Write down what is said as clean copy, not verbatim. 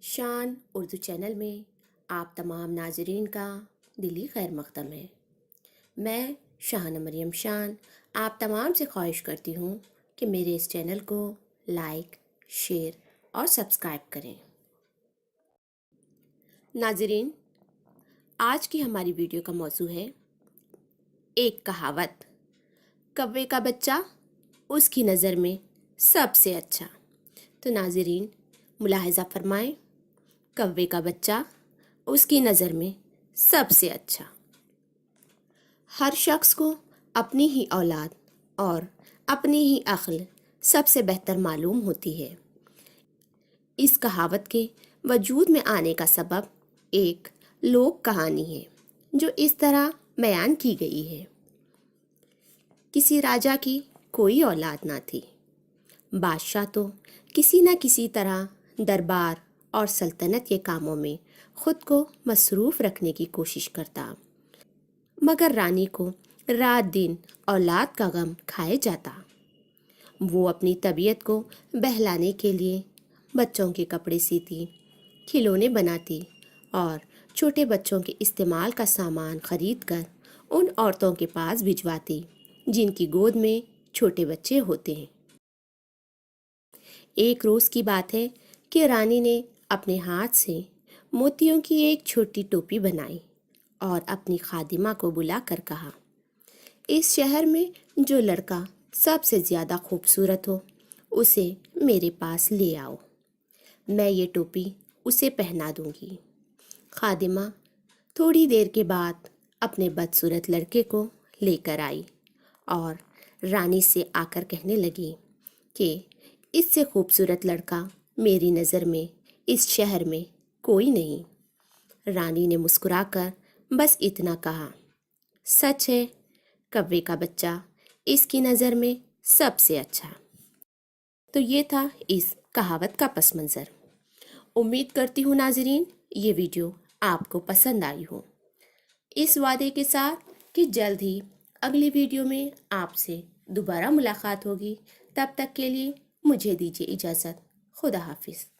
شان اردو چینل میں آپ تمام ناظرین کا دلی خیر مقدم ہے۔ میں شاہانہ مریم شان آپ تمام سے خواہش کرتی ہوں کہ میرے اس چینل کو لائک، شیئر اور سبسکرائب کریں۔ ناظرین، آج کی ہماری ویڈیو کا موضوع ہے ایک کہاوت، کوے کا بچہ اس کی نظر میں سب سے اچھا۔ تو ناظرین ملاحظہ فرمائیں، کوے کا بچہ اس کی نظر میں سب سے اچھا۔ ہر شخص کو اپنی ہی اولاد اور اپنی ہی عقل سب سے بہتر معلوم ہوتی ہے۔ اس کہاوت کے وجود میں آنے کا سبب ایک لوک کہانی ہے جو اس طرح بیان کی گئی ہے۔ کسی راجا کی کوئی اولاد نہ تھی۔ بادشاہ تو کسی نہ کسی طرح دربار اور سلطنت کے کاموں میں خود کو مصروف رکھنے کی کوشش کرتا، مگر رانی کو رات دن اولاد کا غم کھائے جاتا۔ وہ اپنی طبیعت کو بہلانے کے لیے بچوں کے کپڑے سیتی، کھلونے بناتی اور چھوٹے بچوں کے استعمال کا سامان خرید کر ان عورتوں کے پاس بھجواتی جن کی گود میں چھوٹے بچے ہوتے ہیں۔ ایک روز کی بات ہے کہ رانی نے اپنے ہاتھ سے موتیوں کی ایک چھوٹی ٹوپی بنائی اور اپنی خادمہ کو بلا کر کہا، اس شہر میں جو لڑکا سب سے زیادہ خوبصورت ہو اسے میرے پاس لے آؤ، میں یہ ٹوپی اسے پہنا دوں گی۔ خادمہ تھوڑی دیر کے بعد اپنے بدصورت لڑکے کو لے کر آئی اور رانی سے آ کر کہنے لگی کہ اس سے خوبصورت لڑکا میری نظر میں اس شہر میں کوئی نہیں۔ رانی نے مسکرا کر بس اتنا کہا، سچ ہے، کوے کا بچہ اس کی نظر میں سب سے اچھا۔ تو یہ تھا اس کہاوت کا پس منظر۔ امید کرتی ہوں ناظرین یہ ویڈیو آپ کو پسند آئی ہو، اس وعدے کے ساتھ کہ جلد ہی اگلی ویڈیو میں آپ سے دوبارہ ملاقات ہوگی۔ تب تک کے لیے مجھے دیجیے اجازت۔ خدا حافظ۔